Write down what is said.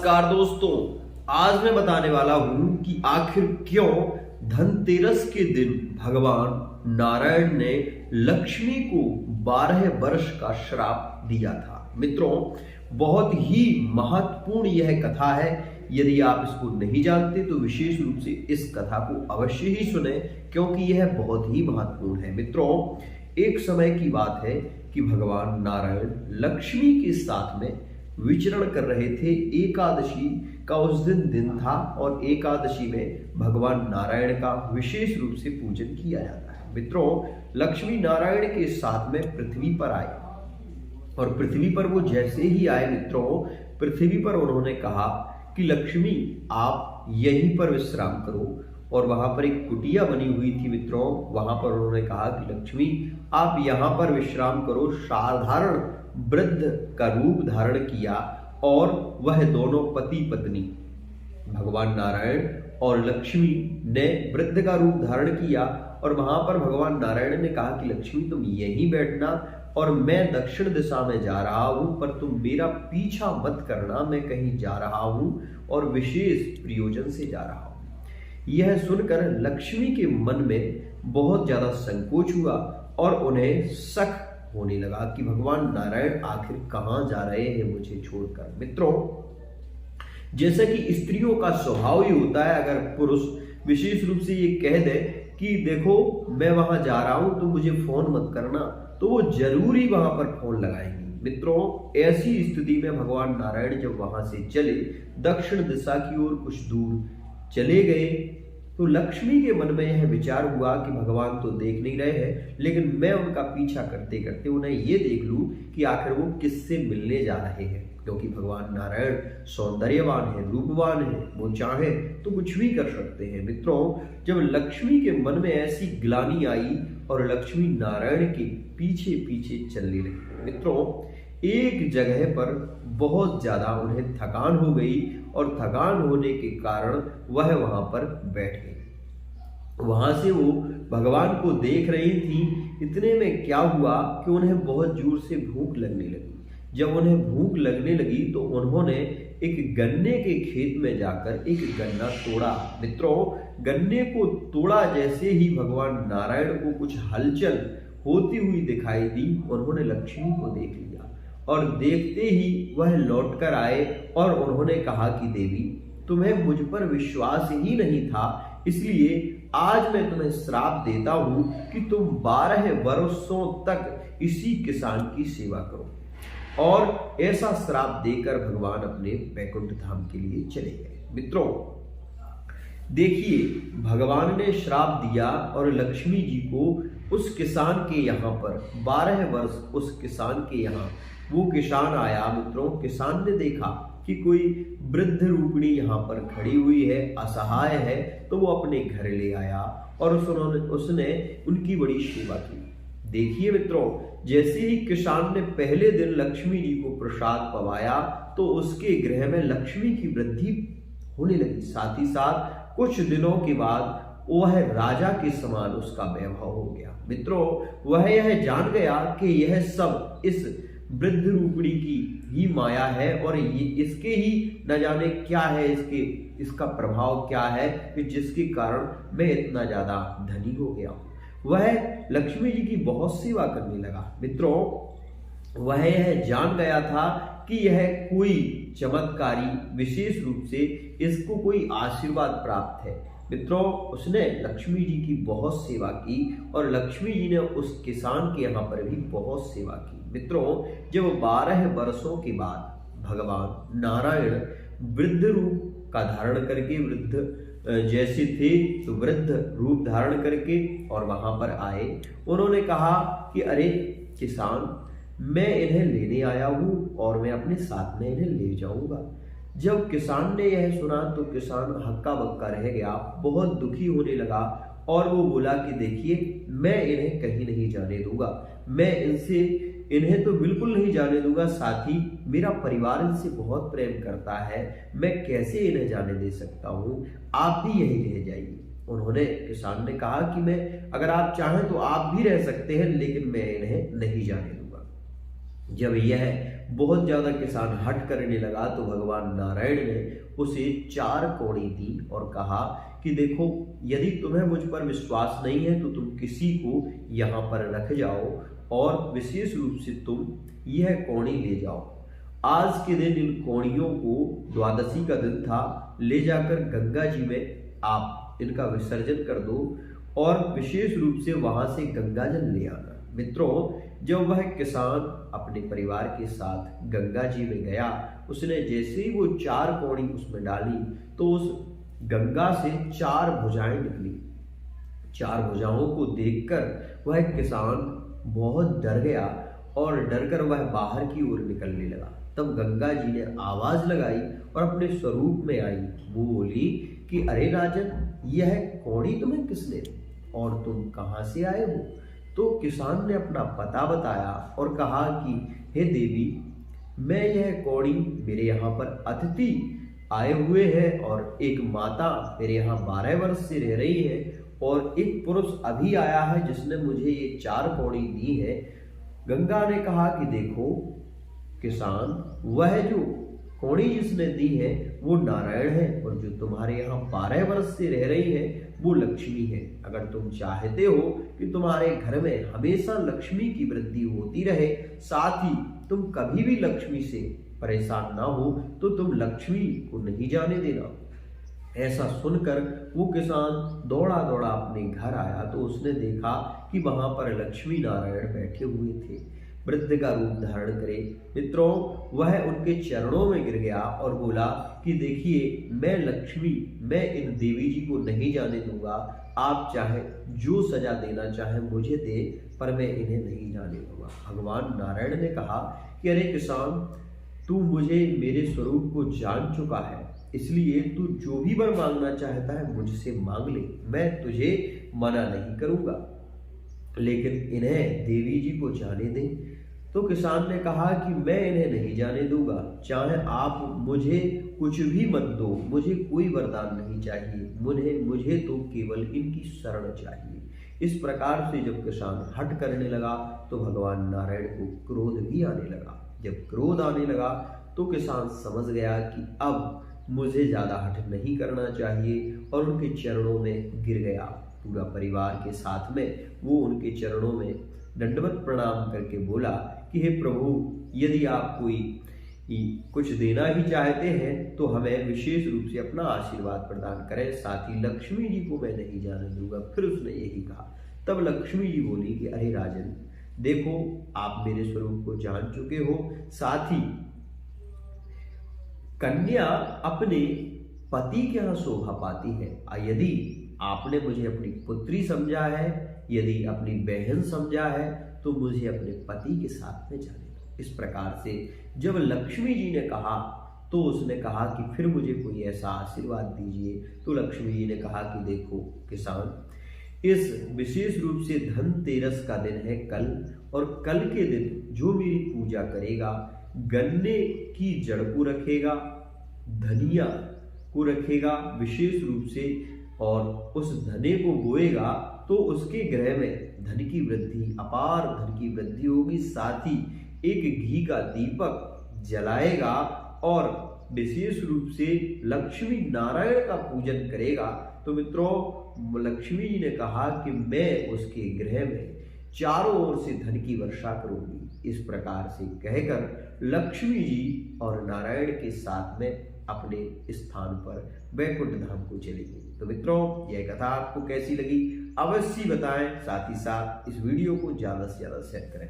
नमस्कार दोस्तों, आज मैं बताने वाला हूं कि आखिर क्यों धनतेरस के दिन भगवान नारायण ने लक्ष्मी को 12 वर्ष का श्राप दिया था। मित्रों, बहुत ही महत्वपूर्ण यह कथा है। यदि आप इसको नहीं जानते तो विशेष रूप से इस कथा को अवश्य ही सुने, क्योंकि यह बहुत ही महत्वपूर्ण है। मित्रों, एक समय की बात है कि भगवान नारायण लक्ष्मी के साथ में विचरण कर रहे थे। एकादशी का उस दिन था और एकादशी में भगवान नारायण का विशेष रूप से पूजन किया जाता है। मित्रों, लक्ष्मी नारायण के साथ में पृथ्वी पर आए और पृथ्वी पर वो जैसे ही आए मित्रों, पृथ्वी पर उन्होंने कहा कि लक्ष्मी आप यहीं पर विश्राम करो। और वहां पर एक कुटिया बनी हुई थी मित्रों, वहां पर उन्होंने कहा कि लक्ष्मी आप यहां पर विश्राम करो। साधारण वृद्ध का रूप धारण किया और वह दोनों पति पत्नी भगवान नारायण और लक्ष्मी ने वृद्ध का रूप धारण किया और वहां पर भगवान नारायण ने कहा कि लक्ष्मी तुम यहीं बैठना और मैं दक्षिण दिशा में जा रहा हूं, पर तुम मेरा पीछा मत करना, मैं कहीं जा रहा हूं और विशेष प्रयोजन से जा रहा हूं। यह सुनकर लक्ष्मी के मन में बहुत ज्यादा संकोच हुआ और उन्हें शक होने लगा कि भगवान नारायण आखिर कहां जा रहे हैं मुझे छोड़कर। मित्रों, जैसे कि स्त्रियों का स्वभाव ही होता है, अगर पुरुष विशेष रूप से ये कह दे कि देखो मैं वहां जा रहा हूं तो मुझे फोन मत करना, तो वो जरूरी वहां पर फोन लगाएंगे। मित्रों, ऐसी स्थिति में भगवान नारायण जब वहां से चले, दक्षिण दिशा की ओर कुछ दूर चले गए, तो लक्ष्मी के मन में यह विचार हुआ कि भगवान तो देख नहीं रहे हैं, लेकिन मैं उनका पीछा करते करते उन्हें ये देख लूं कि आखिर वो किससे मिलने जा रहे हैं। क्योंकि भगवान नारायण सौंदर्यवान है, रूपवान है, वो चाहे तो कुछ भी कर सकते हैं। मित्रों, जब लक्ष्मी के मन में ऐसी ग्लानि आई और लक्ष्मी नारायण के पीछे पीछे चलने लगी। मित्रों, एक जगह पर बहुत ज्यादा उन्हें थकान हो गई और थकान होने के कारण वह वहां पर बैठ गई। वहां से वो भगवान को देख रही थी। इतने में क्या हुआ कि उन्हें बहुत जोर से भूख लगने लगी। जब उन्हें भूख लगने लगी तो उन्होंने एक गन्ने के खेत में जाकर एक गन्ना तोड़ा। मित्रों, गन्ने को तोड़ा जैसे ही भगवान नारायण को कुछ हलचल होती हुई दिखाई दी, उन्होंने लक्ष्मी को देख लिया और देखते ही वह लौटकर आए और उन्होंने कहा कि देवी, तुम्हें मुझ पर विश्वास ही नहीं था, इसलिए आज मैं तुम्हें श्राप देता हूं कि तुम 12 वर्षों तक इसी किसान की सेवा करो। और ऐसा श्राप देकर भगवान अपने वैकुंठ धाम के लिए चले गए। मित्रों, देखिए, भगवान ने श्राप दिया और लक्ष्मी जी को उस किसान के यहाँ पर 12 वर्ष उस किसान के यहाँ वो किसान आया। मित्रों, किसान ने देखा कि कोई वृद्ध रूपणी यहाँ पर खड़ी हुई है, असहाय है, तो वो अपने घर ले आया और उसने उनकी बड़ी सेवा की। देखिए मित्रों, जैसे ही किसान ने पहले दिन लक्ष्मी जी को प्रसाद पवाया तो उसके गृह में लक्ष्मी की वृद्धि होने लगी। साथ ही साथ कुछ दिनों के बाद वह राजा के समान उसका वैभव हो गया। मित्रों, वह यह जान गया कि यह सब इस वृद्ध रूपणी की ही माया है और ये इसके ही न जाने क्या है, इसका प्रभाव क्या है कि जिसके कारण मैं इतना ज्यादा धनी हो गया हूं। वह लक्ष्मी जी की बहुत सेवा करने लगा। मित्रों, वह यह जान गया था कि यह कोई चमत्कारी विशेष रूप से इसको कोई आशीर्वाद प्राप्त है। मित्रों, उसने लक्ष्मी जी की बहुत सेवा की और लक्ष्मी जी ने उस किसान के यहाँ पर भी बहुत सेवा की। मित्रों, जब 12 वर्षों के बाद भगवान नारायण वृद्ध रूप का धारण करके, वृद्ध जैसे थे तो वृद्ध रूप धारण करके और वहां पर आए, उन्होंने कहा कि अरे किसान, मैं इन्हें लेने आया हूं और मैं अपने साथ में इन्हें ले जाऊंगा। जब किसान ने यह सुना तो किसान हक्का बक्का रह गया, बहुत दुखी होने लगा और वो बोला कि देखिए, मैं इन्हें कहीं नहीं जाने दूंगा, मैं इन्हें तो बिल्कुल नहीं जाने दूंगा, साथ ही मेरा परिवार इनसे बहुत प्रेम करता है, मैं कैसे इन्हें जाने दे सकता हूं, आप भी यही रह जाइए। उन्होंने किसान ने कहा कि मैं, अगर आप चाहें तो आप भी रह सकते हैं, लेकिन मैं इन्हें नहीं जाने दूंगा। जब यह बहुत ज़्यादा किसान हट करने लगा तो भगवान नारायण ने उसे 4 कौड़ी दी और कहा कि देखो, यदि तुम्हें मुझ पर विश्वास नहीं है तो तुम किसी को यहाँ पर रख जाओ और विशेष रूप से तुम यह कौड़ी ले जाओ। आज के दिन इन कौड़ियों को, द्वादशी का दिन था, ले जाकर गंगा जी में आप इनका विसर्जन कर दो और विशेष रूप से वहां से गंगा जल ले आना। मित्रों, जब वह किसान अपने परिवार के साथ गंगा जी में गया, उसने जैसे ही वो 4 कौड़ी उसमें डाली तो उस गंगा से 4 भुजाएं निकली। 4 भुजाओं को देखकर वह किसान बहुत डर गया और डरकर वह बाहर की ओर निकलने लगा। तब गंगा जी ने आवाज लगाई और अपने स्वरूप में आई। वो बोली कि अरे राजन, यह कौड़ी तुम्हें किसने दी और तुम कहाँ से आए हो? तो किसान ने अपना पता बताया और कहा कि हे देवी, मैं यह कौड़ी, मेरे यहाँ पर अतिथि आए हुए हैं और एक माता मेरे यहाँ 12 वर्ष से रह रही है और एक पुरुष अभी आया है जिसने मुझे ये 4 कौड़ी दी है। गंगा ने कहा कि देखो किसान, वह जो कौड़ी जिसने दी है वो नारायण है और जो तुम्हारे यहाँ 12 वर्ष से रह रही है वो लक्ष्मी है। अगर तुम चाहते हो कि तुम्हारे घर में हमेशा लक्ष्मी की वृद्धि होती रहे, साथ ही तुम कभी भी लक्ष्मी से परेशान ना हो, तो तुम लक्ष्मी को नहीं जाने देना। ऐसा सुनकर वो किसान दौड़ा दौड़ा अपने घर आया तो उसने देखा कि वहां पर लक्ष्मी नारायण बैठे हुए थे, वृद्ध का रूप धारण करे। मित्रों, वह उनके चरणों में गिर गया और बोला कि देखिए, मैं लक्ष्मी, मैं इन देवी जी को नहीं जाने दूंगा। आप चाहे जो सजा देना चाहे मुझे दे, पर मैं इन्हें नहीं जाने दूंगा। भगवान नारायण ने कहा कि अरे किसान, तू मुझे मेरे स्वरूप को जान चुका है, इसलिए तू जो भी वर मांगना चाहता है मुझसे मांग ले, मैं तुझे मना नहीं करूंगा, लेकिन इन्हें देवी जी को जाने दें। तो किसान ने कहा कि मैं इन्हें नहीं जाने दूंगा, चाहे आप मुझे कुछ भी मत दो, मुझे कोई वरदान नहीं चाहिए, मुझे तो केवल इनकी शरण चाहिए। इस प्रकार से जब किसान हट करने लगा तो भगवान नारायण को क्रोध भी आने लगा। जब क्रोध आने लगा तो किसान समझ गया कि अब मुझे ज्यादा हट नहीं करना चाहिए और उनके चरणों में गिर गया। पूरा परिवार के साथ में वो उनके चरणों में दंडवत प्रणाम करके बोला कि हे प्रभु, यदि आप कोई कुछ देना ही चाहते हैं तो हमें विशेष रूप से अपना आशीर्वाद प्रदान करें, साथ ही लक्ष्मी जी को मैं नहीं जाने दूंगा। फिर उसने यही कहा। तब लक्ष्मी जी बोली कि अरे राजन, देखो, आप मेरे स्वरूप को जान चुके हो, साथ ही कन्या अपने पति के यहाँ शोभा पाती है। यदि आपने मुझे अपनी पुत्री समझा है, यदि अपनी बहन समझा है, तो मुझे अपने पति के साथ में जाने दो। इस प्रकार से जब लक्ष्मी जी ने कहा तो उसने कहा कि फिर मुझे कोई ऐसा आशीर्वाद दीजिए। तो लक्ष्मी जी ने कहा कि देखो किसान, इस विशेष रूप से धनतेरस का दिन है कल, और कल के दिन जो मेरी पूजा करेगा, गन्ने की जड़ को रखेगा, धनिया को रखेगा विशेष रूप से, और उस धने को बोएगा तो उसके ग्रह में धन की वृद्धि, अपार धन की वृद्धि होगी। साथ ही एक घी का दीपक जलाएगा और विशेष रूप से लक्ष्मी नारायण का पूजन करेगा। तो मित्रों, लक्ष्मी जी ने कहा कि मैं उसके गृह में चारों ओर से धन की वर्षा करूंगी। इस प्रकार से कहकर लक्ष्मी जी और नारायण के साथ में अपने स्थान पर वैकुंठ धाम को चली गई। तो मित्रों, यह कथा आपको कैसी लगी अवश्य बताएं, साथ ही साथ इस वीडियो को ज्यादा से ज्यादा शेयर करें।